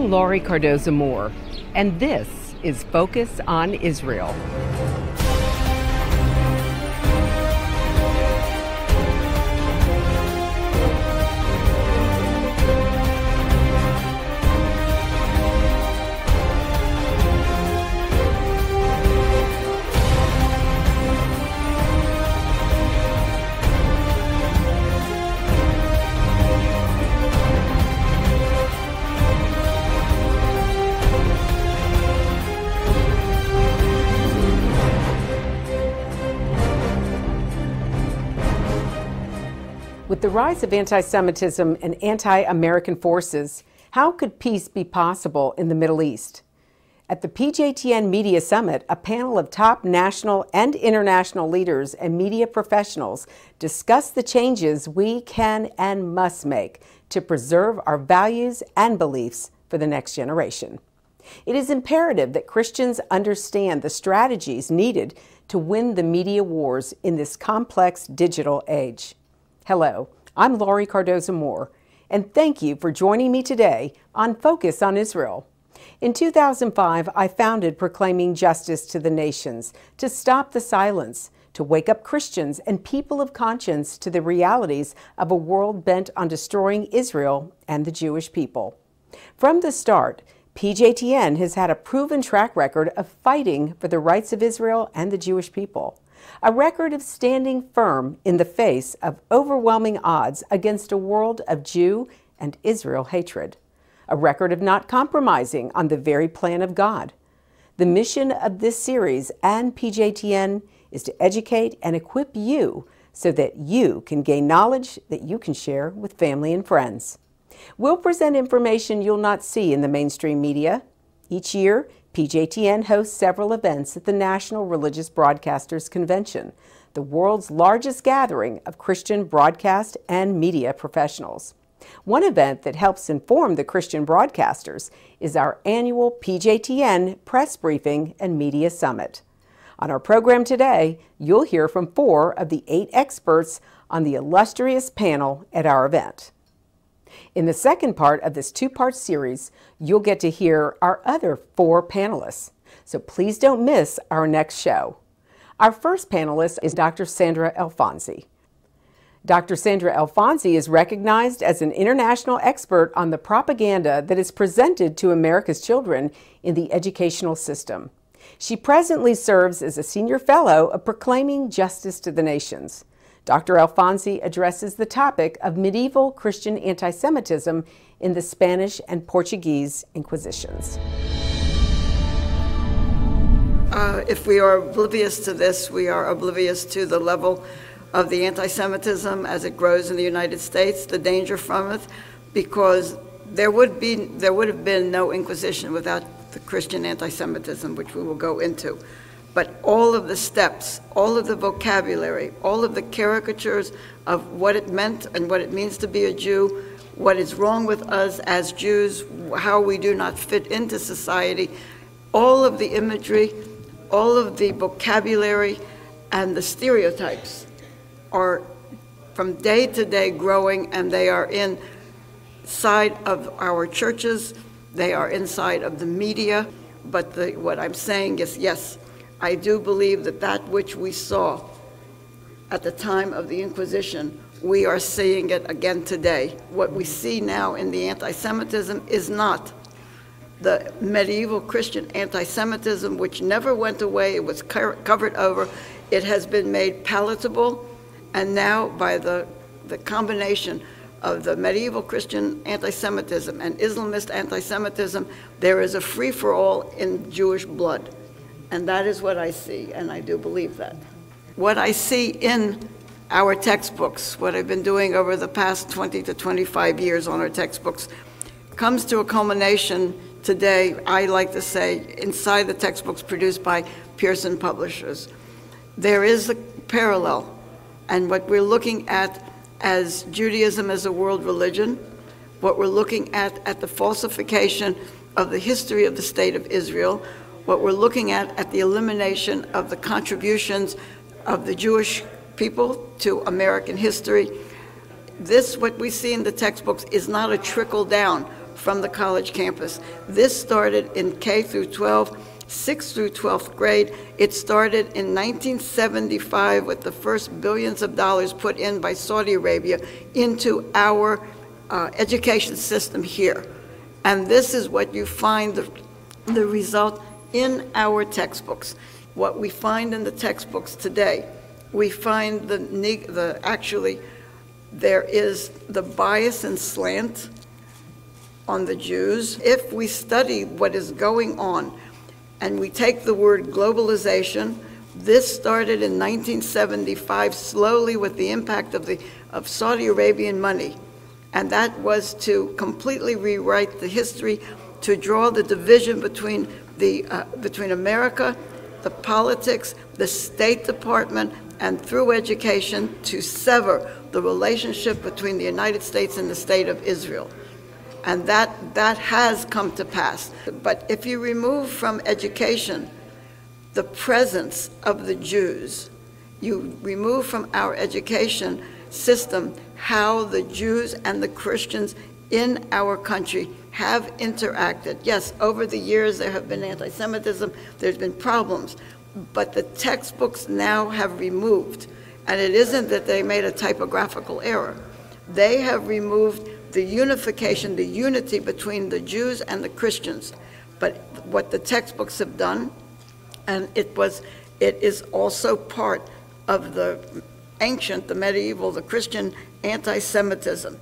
I'm Laurie Cardoza-Moore, and this is Focus on Israel. With the rise of anti-Semitism and anti-American forces, how could peace be possible in the Middle East? At the PJTN Media Summit, a panel of top national and international leaders and media professionals discussed the changes we can and must make to preserve our values and beliefs for the next generation. It is imperative that Christians understand the strategies needed to win the media wars in this complex digital age. Hello, I'm Laurie Cardoza-Moore, and thank you for joining me today on Focus on Israel. In 2005, I founded Proclaiming Justice to the Nations to stop the silence, to wake up Christians and people of conscience to the realities of a world bent on destroying Israel and the Jewish people. From the start, PJTN has had a proven track record of fighting for the rights of Israel and the Jewish people. A record of standing firm in the face of overwhelming odds against a world of Jew and Israel hatred. A record of not compromising on the very plan of God. The mission of this series and PJTN is to educate and equip you so that you can gain knowledge that you can share with family and friends. We'll present information you'll not see in the mainstream media. Each year, PJTN hosts several events at the National Religious Broadcasters Convention, the world's largest gathering of Christian broadcast and media professionals. One event that helps inform the Christian broadcasters is our annual PJTN Press Briefing and Media Summit. On our program today, you'll hear from 4 of the 8 experts on the illustrious panel at our event. In the second part of this 2-part series, you'll get to hear our other 4 panelists, so please don't miss our next show. Our first panelist is Dr. Sandra Alfonsi. Dr. Sandra Alfonsi is recognized as an international expert on the propaganda that is presented to America's children in the educational system. She presently serves as a senior fellow of Proclaiming Justice to the Nations. Dr. Alfonsi addresses the topic of medieval Christian anti-Semitism in the Spanish and Portuguese Inquisitions. If we are oblivious to this, we are oblivious to the level of the anti-Semitism as it grows in the United States, the danger from it, because there would have been no Inquisition without the Christian anti-Semitism, which we will go into. But all of the steps, all of the vocabulary, all of the caricatures of what it meant and what it means to be a Jew, what is wrong with us as Jews, how we do not fit into society, all of the imagery, all of the vocabulary, and the stereotypes are from day to day growing, and they are inside of our churches, they are inside of the media. But what I'm saying is, yes, I do believe that that which we saw at the time of the Inquisition, we are seeing it again today. What we see now in the anti-Semitism is not the medieval Christian anti-Semitism, which never went away. It was covered over. It has been made palatable, and now by the combination of the medieval Christian anti-Semitism and Islamist anti-Semitism, there is a free-for-all in Jewish blood. And that is what I see, and I do believe that. What I see in our textbooks, what I've been doing over the past 20 to 25 years on our textbooks, comes to a culmination today, I like to say, inside the textbooks produced by Pearson Publishers. There is a parallel, and what we're looking at as Judaism as a world religion, what we're looking at the falsification of the history of the State of Israel, what we're looking at the elimination of the contributions of the Jewish people to American history. This, what we see in the textbooks, is not a trickle down from the college campus. This started in K through 12, 6th through 12th grade. It started in 1975 with the first billions of dollars put in by Saudi Arabia into our education system here. And this is what you find the result in our textbooks. What we find in the textbooks today, we find actually there is the bias and slant on the Jews. If we study what is going on and we take the word globalization, this started in 1975 slowly with the impact of Saudi Arabian money. And that was to completely rewrite the history, to draw the division between America, the politics, the State Department, and through education to sever the relationship between the United States and the State of Israel. And that has come to pass. But if you remove from education the presence of the Jews, you remove from our education system how the Jews and the Christians in our country have interacted. Yes, over the years there have been anti-Semitism, there's been problems, but the textbooks now have removed, and it isn't that they made a typographical error. They have removed the unification, the unity between the Jews and the Christians. But what the textbooks have done, and it is also part of the ancient, the medieval, the Christian anti-Semitism.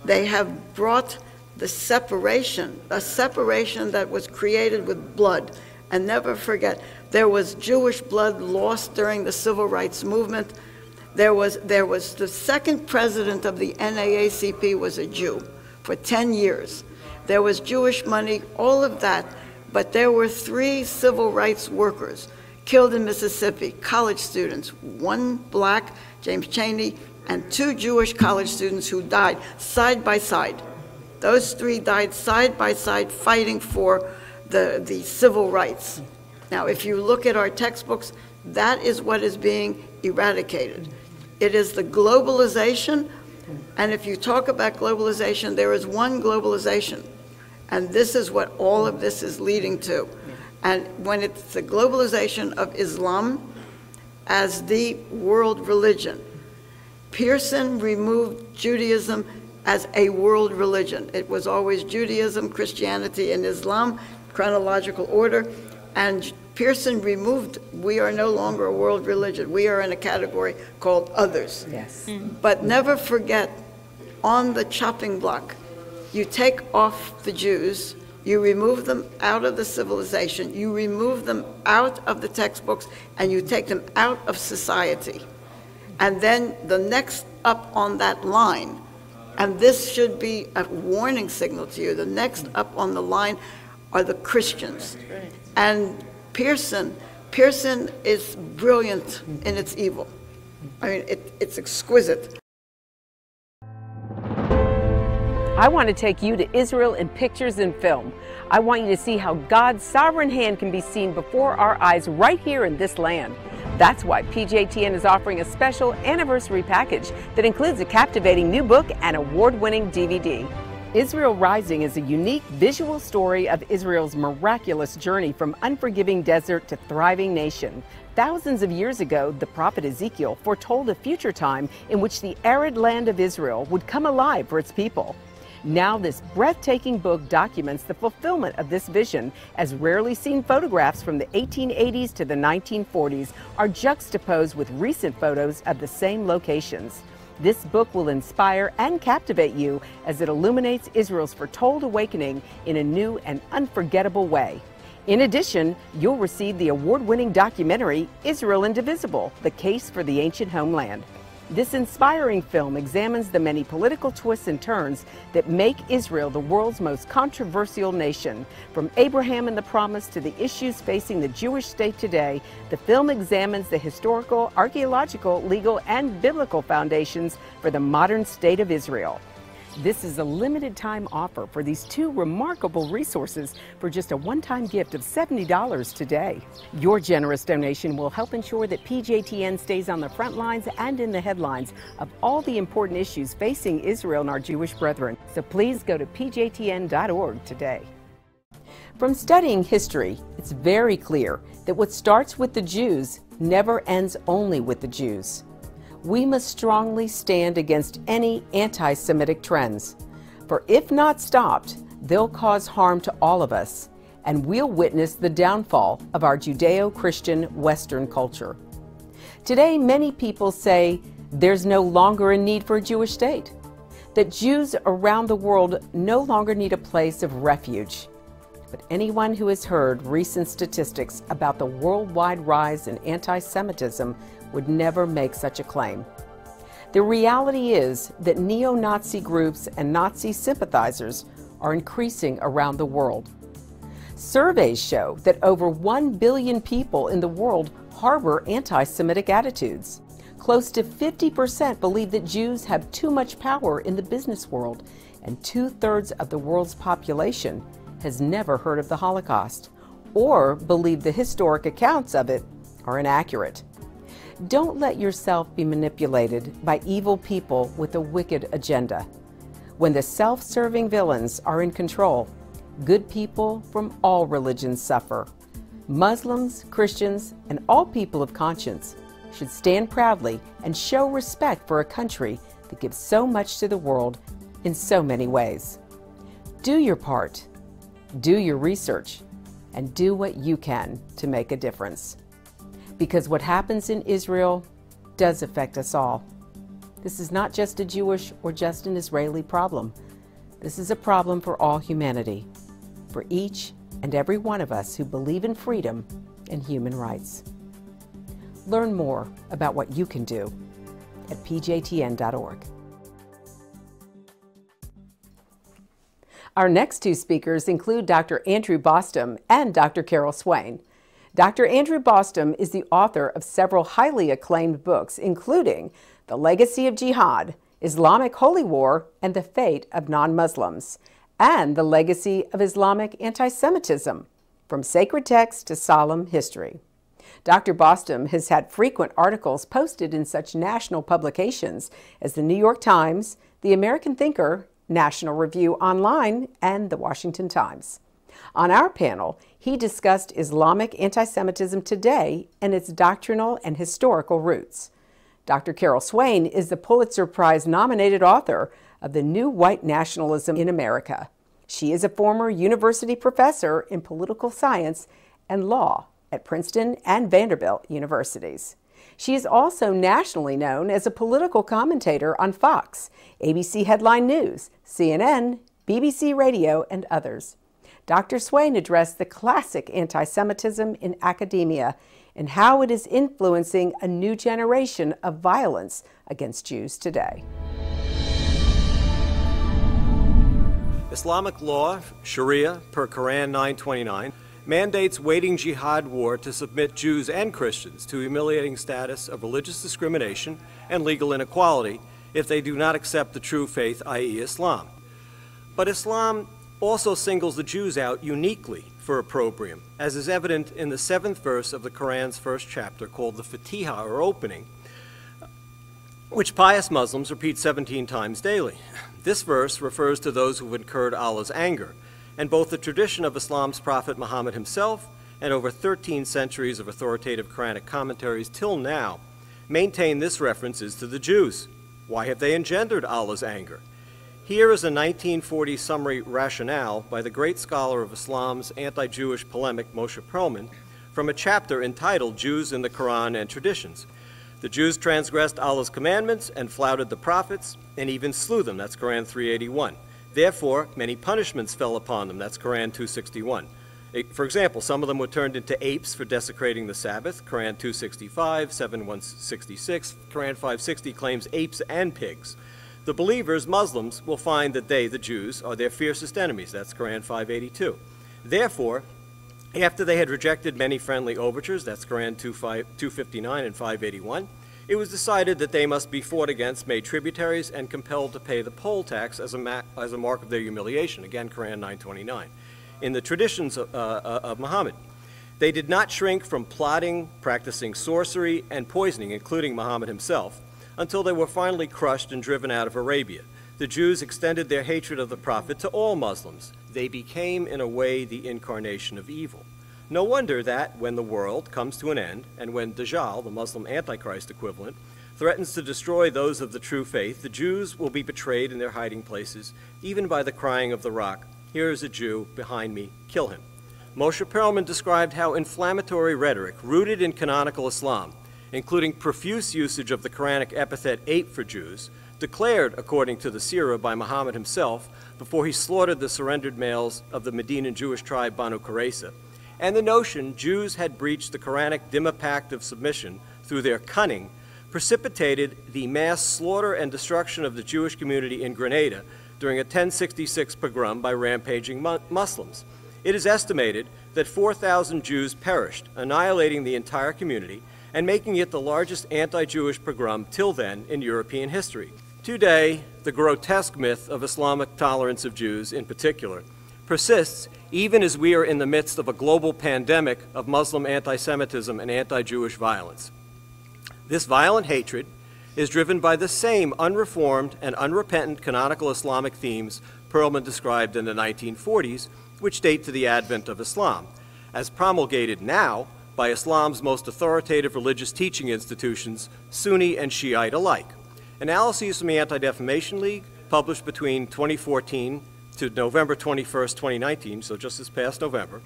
They have brought the separation, a separation that was created with blood. And never forget, there was Jewish blood lost during the Civil Rights Movement. There was the second president of the NAACP was a Jew for 10 years. There was Jewish money, all of that, but there were 3 civil rights workers killed in Mississippi, college students, 1 black, James Chaney, and 2 Jewish college students who died side by side. Those 3 died side by side fighting for the civil rights. Now, if you look at our textbooks, that is what is being eradicated. It is the globalization, and if you talk about globalization, there is one globalization, and this is what all of this is leading to. And when it's the globalization of Islam as the world religion, Pearson removed Judaism as a world religion. It was always Judaism, Christianity, and Islam, chronological order, and Pearson removed, we are no longer a world religion. We are in a category called others. Yes. Mm-hmm. But never forget, on the chopping block, you take off the Jews, you remove them out of the civilization, you remove them out of the textbooks, and you take them out of society. And then the next up on that line, and this should be a warning signal to you, the next up on the line are the Christians. And Pearson is brilliant in its evil. I mean, it's exquisite. I want to take you to Israel in pictures and film. I want you to see how God's sovereign hand can be seen before our eyes right here in this land. That's why PJTN is offering a special anniversary package that includes a captivating new book and award-winning DVD. Israel Rising is a unique visual story of Israel's miraculous journey from unforgiving desert to thriving nation. Thousands of years ago, the prophet Ezekiel foretold a future time in which the arid land of Israel would come alive for its people. Now this breathtaking book documents the fulfillment of this vision, as rarely seen photographs from the 1880s to the 1940s are juxtaposed with recent photos of the same locations. This book will inspire and captivate you as it illuminates Israel's foretold awakening in a new and unforgettable way. In addition, you'll receive the award-winning documentary, Israel Indivisible, The Case for the Ancient Homeland. This inspiring film examines the many political twists and turns that make Israel the world's most controversial nation. From Abraham and the Promise to the issues facing the Jewish state today, the film examines the historical, archaeological, legal, and biblical foundations for the modern state of Israel. This is a limited time offer for these two remarkable resources for just a one-time gift of $70 today. Your generous donation will help ensure that PJTN stays on the front lines and in the headlines of all the important issues facing Israel and our Jewish brethren. So please go to PJTN.org today. From studying history, it's very clear that what starts with the Jews never ends only with the Jews. We must strongly stand against any anti-Semitic trends, for if not stopped, they'll cause harm to all of us, and we'll witness the downfall of our Judeo-Christian Western culture. Today, many people say there's no longer a need for a Jewish state, that Jews around the world no longer need a place of refuge. But anyone who has heard recent statistics about the worldwide rise in anti-Semitism would never make such a claim. The reality is that neo-Nazi groups and Nazi sympathizers are increasing around the world. Surveys show that over 1 billion people in the world harbor anti-Semitic attitudes. Close to 50% believe that Jews have too much power in the business world, and 2/3 of the world's population has never heard of the Holocaust or believe the historic accounts of it are inaccurate. Don't let yourself be manipulated by evil people with a wicked agenda. When the self-serving villains are in control, good people from all religions suffer. Muslims, Christians, and all people of conscience should stand proudly and show respect for a country that gives so much to the world in so many ways. Do your part, do your research, and do what you can to make a difference. Because what happens in Israel does affect us all. This is not just a Jewish or just an Israeli problem. This is a problem for all humanity, for each and every one of us who believe in freedom and human rights. Learn more about what you can do at pjtn.org. Our next two speakers include Dr. Andrew Bostom and Dr. Carol Swain. Dr. Andrew Bostom is the author of several highly acclaimed books, including The Legacy of Jihad, Islamic Holy War, and the Fate of Non-Muslims, and The Legacy of Islamic Anti-Semitism, From Sacred Text to Solemn History. Dr. Bostom has had frequent articles posted in such national publications as the New York Times, the American Thinker, National Review Online, and the Washington Times. On our panel, he discussed Islamic anti-Semitism today and its doctrinal and historical roots. Dr. Carol Swain is the Pulitzer Prize-nominated author of The New White Nationalism in America. She is a former university professor in political science and law at Princeton and Vanderbilt universities. She is also nationally known as a political commentator on Fox, ABC Headline News, CNN, BBC Radio, and others. Dr. Swain addressed the classic anti-Semitism in academia and how it is influencing a new generation of violence against Jews today. Islamic law, Sharia, per Quran 929, mandates waging jihad war to submit Jews and Christians to humiliating status of religious discrimination and legal inequality if they do not accept the true faith, i.e. Islam. But Islam also singles the Jews out uniquely for opprobrium, as is evident in the 7th verse of the Quran's first chapter called the Fatiha, or opening, which pious Muslims repeat 17 times daily. This verse refers to those who have incurred Allah's anger, and both the tradition of Islam's prophet Muhammad himself and over 13 centuries of authoritative Quranic commentaries till now maintain this reference is to the Jews. Why have they engendered Allah's anger? Here is a 1940 summary rationale by the great scholar of Islam's anti-Jewish polemic Moshe Perlman from a chapter entitled Jews in the Quran and Traditions. The Jews transgressed Allah's commandments and flouted the prophets and even slew them. That's Quran 381. Therefore, many punishments fell upon them. That's Quran 261. For example, some of them were turned into apes for desecrating the Sabbath. Quran 265, 7166. Quran 560 claims apes and pigs. The believers, Muslims, will find that they, the Jews, are their fiercest enemies. That's Quran 582. Therefore, after they had rejected many friendly overtures, that's Quran 259 and 581, it was decided that they must be fought against, made tributaries, and compelled to pay the poll tax as a mark of their humiliation. Again, Quran 929. In the traditions of Muhammad, they did not shrink from plotting, practicing sorcery, and poisoning, including Muhammad himself, until they were finally crushed and driven out of Arabia. The Jews extended their hatred of the Prophet to all Muslims. They became, in a way, the incarnation of evil. No wonder that, when the world comes to an end, and when Dajjal, the Muslim Antichrist equivalent, threatens to destroy those of the true faith, the Jews will be betrayed in their hiding places, even by the crying of the rock, "Here is a Jew behind me, kill him." Moshe Perlman described how inflammatory rhetoric, rooted in canonical Islam, including profuse usage of the Quranic epithet ape for Jews, declared, according to the Sirah by Muhammad himself, before he slaughtered the surrendered males of the Medinan Jewish tribe Banu Qurayza, and the notion Jews had breached the Quranic Dhimma pact of submission through their cunning, precipitated the mass slaughter and destruction of the Jewish community in Grenada during a 1066 pogrom by rampaging Muslims. It is estimated that 4,000 Jews perished, annihilating the entire community and making it the largest anti-Jewish pogrom till then in European history. Today, the grotesque myth of Islamic tolerance of Jews, in particular, persists even as we are in the midst of a global pandemic of Muslim anti-Semitism and anti-Jewish violence. This violent hatred is driven by the same unreformed and unrepentant canonical Islamic themes Perlman described in the 1940s, which date to the advent of Islam, as promulgated now by Islam's most authoritative religious teaching institutions, Sunni and Shiite alike. Analyses from the Anti-Defamation League, published between 2014 to November 21st, 2019, so just this past November,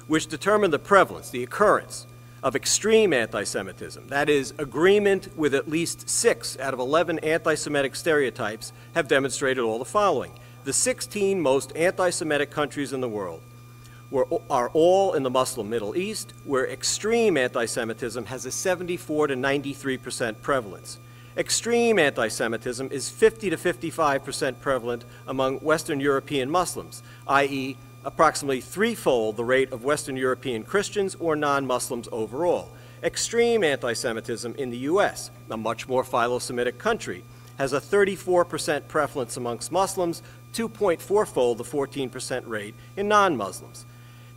which determined the prevalence, the occurrence of extreme anti-Semitism, that is, agreement with at least 6 out of 11 anti-Semitic stereotypes, have demonstrated all the following. The 16 most anti-Semitic countries in the world are all in the Muslim Middle East, where extreme anti-Semitism has a 74 to 93% prevalence. Extreme anti-Semitism is 50 to 55% prevalent among Western European Muslims, i.e., approximately threefold the rate of Western European Christians or non-Muslims overall. Extreme anti-Semitism in the U.S., a much more philo-Semitic country, has a 34% prevalence amongst Muslims, 2.4-fold the 14% rate in non-Muslims.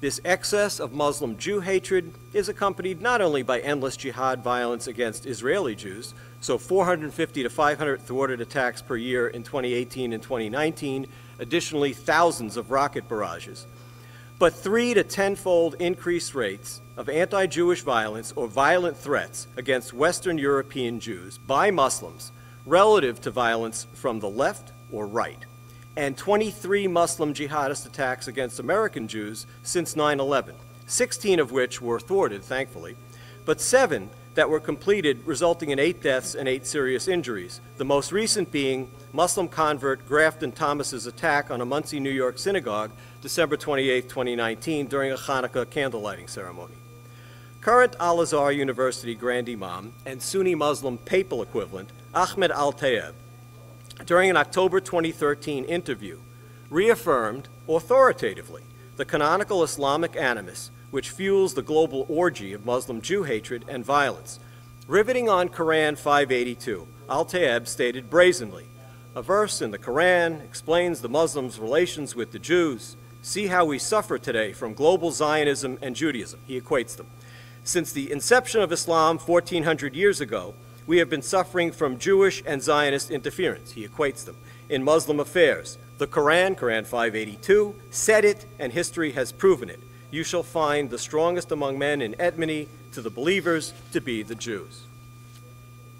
This excess of Muslim Jew hatred is accompanied not only by endless jihad violence against Israeli Jews, so 450 to 500 thwarted attacks per year in 2018 and 2019, additionally thousands of rocket barrages, but 3 to 10-fold increased rates of anti-Jewish violence or violent threats against Western European Jews by Muslims relative to violence from the left or right, and 23 Muslim jihadist attacks against American Jews since 9/11, 16 of which were thwarted, thankfully, but 7 that were completed, resulting in 8 deaths and 8 serious injuries, the most recent being Muslim convert Grafton Thomas's attack on a Muncie, New York synagogue, December 28, 2019, during a Hanukkah candlelighting ceremony. Current Al-Azhar University Grand Imam and Sunni Muslim papal equivalent, Ahmed Al-Tayeb, during an October 2013 interview, reaffirmed authoritatively the canonical Islamic animus which fuels the global orgy of Muslim Jew hatred and violence. Riveting on Quran 582, Al-Tayeb stated brazenly, "A verse in the Quran explains the Muslims' relations with the Jews. See how we suffer today from global Zionism and Judaism." He equates them. "Since the inception of Islam 1400 years ago, we have been suffering from Jewish and Zionist interference." He equates them in Muslim affairs. The Quran, Quran 582, said it, and history has proven it. You shall find the strongest among men in enmity to the believers to be the Jews.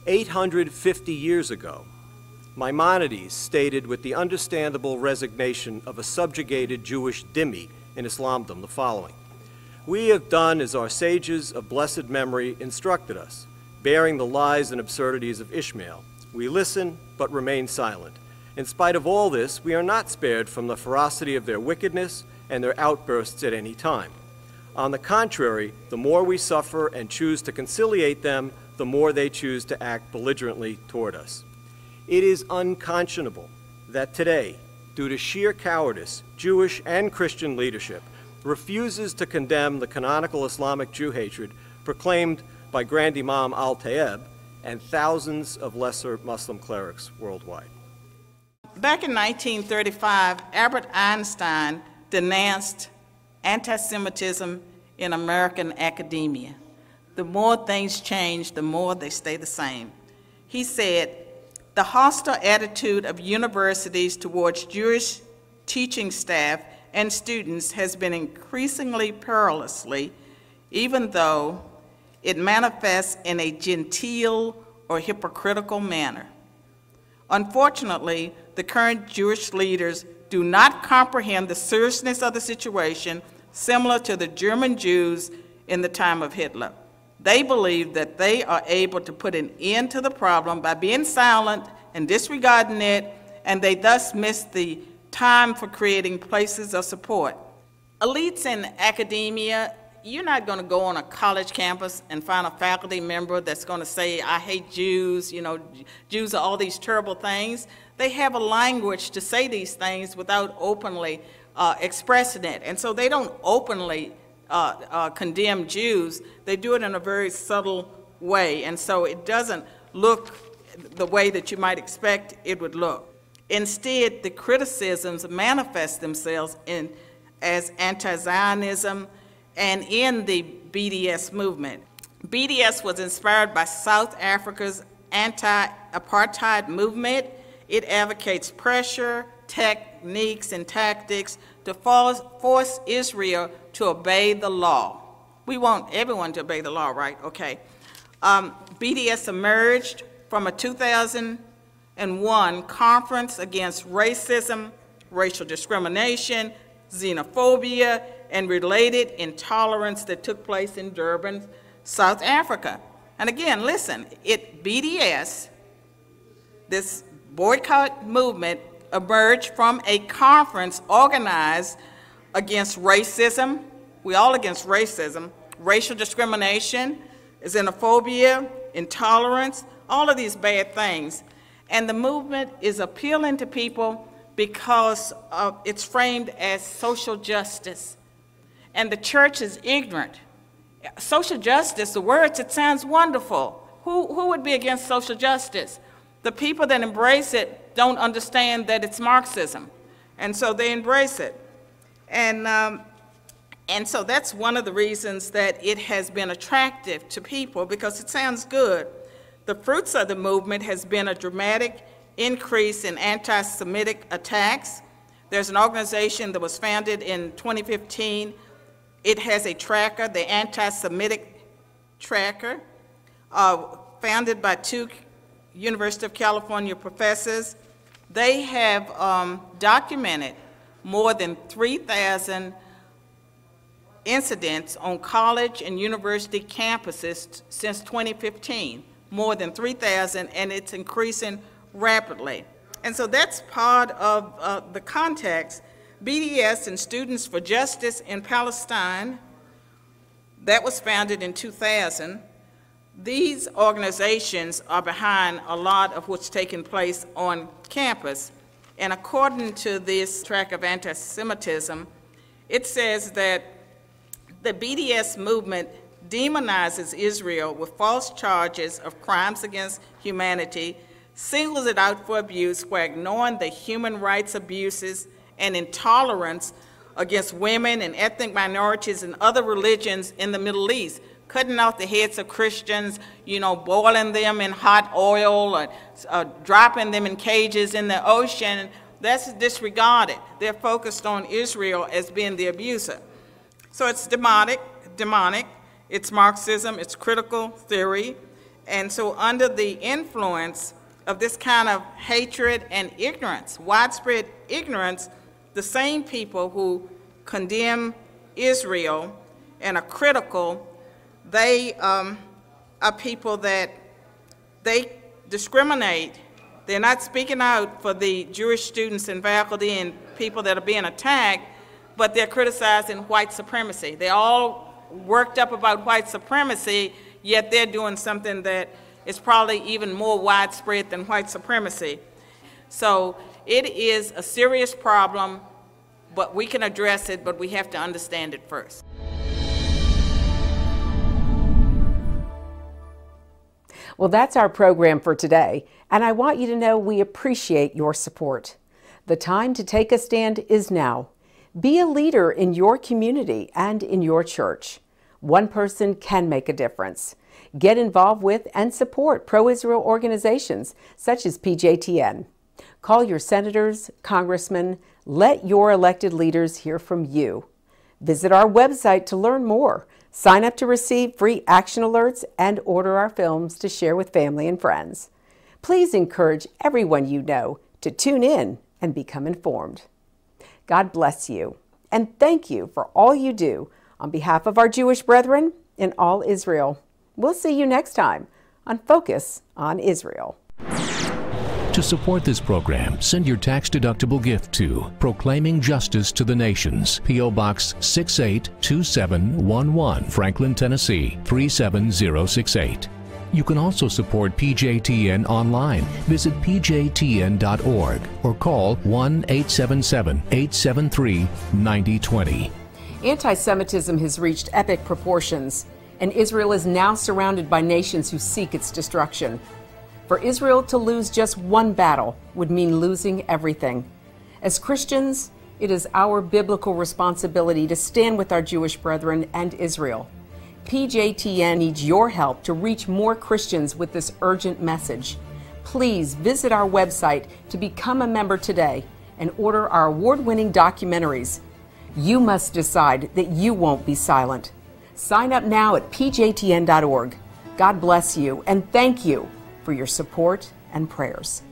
850 years ago, Maimonides stated with the understandable resignation of a subjugated Jewish dhimmi in Islamdom the following: "We have done as our sages of blessed memory instructed us, bearing the lies and absurdities of Ishmael. We listen, but remain silent. In spite of all this, we are not spared from the ferocity of their wickedness and their outbursts at any time. On the contrary, the more we suffer and choose to conciliate them, the more they choose to act belligerently toward us. It is unconscionable that today, due to sheer cowardice, Jewish and Christian leadership refuses to condemn the canonical Islamic Jew hatred proclaimed by Grand Imam Al-Tayeb and thousands of lesser Muslim clerics worldwide. Back in 1935, Albert Einstein denounced anti-Semitism in American academia. The more things change, the more they stay the same. He said, "The hostile attitude of universities towards Jewish teaching staff and students has been increasingly perilously, even though it manifests in a genteel or hypocritical manner. Unfortunately, the current Jewish leaders do not comprehend the seriousness of the situation, similar to the German Jews in the time of Hitler. They believe that they are able to put an end to the problem by being silent and disregarding it, and they thus miss the time for creating places of support." Elites in academia, you're not going to go on a college campus and find a faculty member that's going to say, "I hate Jews, you know, Jews are all these terrible things." They have a language to say these things without openly expressing it. And so they don't openly condemn Jews. They do it in a very subtle way. And so it doesn't look the way that you might expect it would look. Instead, the criticisms manifest themselves as anti-Zionism and in the BDS movement. BDS was inspired by South Africa's anti-apartheid movement. It advocates pressure, techniques, and tactics to force Israel to obey the law. We want everyone to obey the law, right? Okay. BDS emerged from a 2001 conference against racism, racial discrimination, xenophobia, and related intolerance that took place in Durban, South Africa. And again, listen, BDS, this boycott movement, emerged from a conference organized against racism. We're all against racism, racial discrimination, xenophobia, intolerance, all of these bad things. And the movement is appealing to people because it's framed as social justice. And the church is ignorant. Social justice, the words, it sounds wonderful. Who would be against social justice? The people that embrace it don't understand that it's Marxism, and so they embrace it. And so that's one of the reasons that it has been attractive to people, because it sounds good. The fruits of the movement has been a dramatic increase in anti-Semitic attacks. There's an organization that was founded in 2015. It has a tracker, the Anti-Semitic Tracker, founded by two University of California professors. They have documented more than 3,000 incidents on college and university campuses since 2015, more than 3,000, and it's increasing rapidly. And so that's part of the context. BDS and Students for Justice in Palestine, that was founded in 2000. These organizations are behind a lot of what's taking place on campus. And according to this track of anti-Semitism, it says that the BDS movement demonizes Israel with false charges of crimes against humanity, singles it out for abuse while ignoring the human rights abuses and intolerance against women and ethnic minorities and other religions in the Middle East, cutting off the heads of Christians, you know, boiling them in hot oil, or dropping them in cages in the ocean. That's disregarded. They're focused on Israel as being the abuser. So it's demonic, it's Marxism, it's critical theory, and so under the influence of this kind of hatred and ignorance, widespread ignorance, the same people who condemn Israel and are critical, they are people that they discriminate. They're not speaking out for the Jewish students and faculty and people that are being attacked, but they're criticizing white supremacy. They're all worked up about white supremacy, yet they're doing something that is probably even more widespread than white supremacy. So it is a serious problem, but we can address it, but we have to understand it first. Well, that's our program for today, and I want you to know we appreciate your support. The time to take a stand is now. Be a leader in your community and in your church. One person can make a difference. Get involved with and support pro-Israel organizations such as PJTN. Call your senators, congressmen. Let your elected leaders hear from you. Visit our website to learn more. Sign up to receive free action alerts and order our films to share with family and friends. Please encourage everyone you know to tune in and become informed. God bless you, and thank you for all you do on behalf of our Jewish brethren in all Israel. We'll see you next time on Focus on Israel. To support this program, send your tax-deductible gift to Proclaiming Justice to the Nations, P.O. Box 682711, Franklin, Tennessee 37068. You can also support PJTN online. Visit pjtn.org or call 1-877-873-9020. Anti-Semitism has reached epic proportions, and Israel is now surrounded by nations who seek its destruction. For Israel to lose just one battle would mean losing everything. As Christians, it is our biblical responsibility to stand with our Jewish brethren and Israel. PJTN needs your help to reach more Christians with this urgent message. Please visit our website to become a member today and order our award-winning documentaries. You must decide that you won't be silent. Sign up now at pjtn.org. God bless you, and thank you for your support and prayers.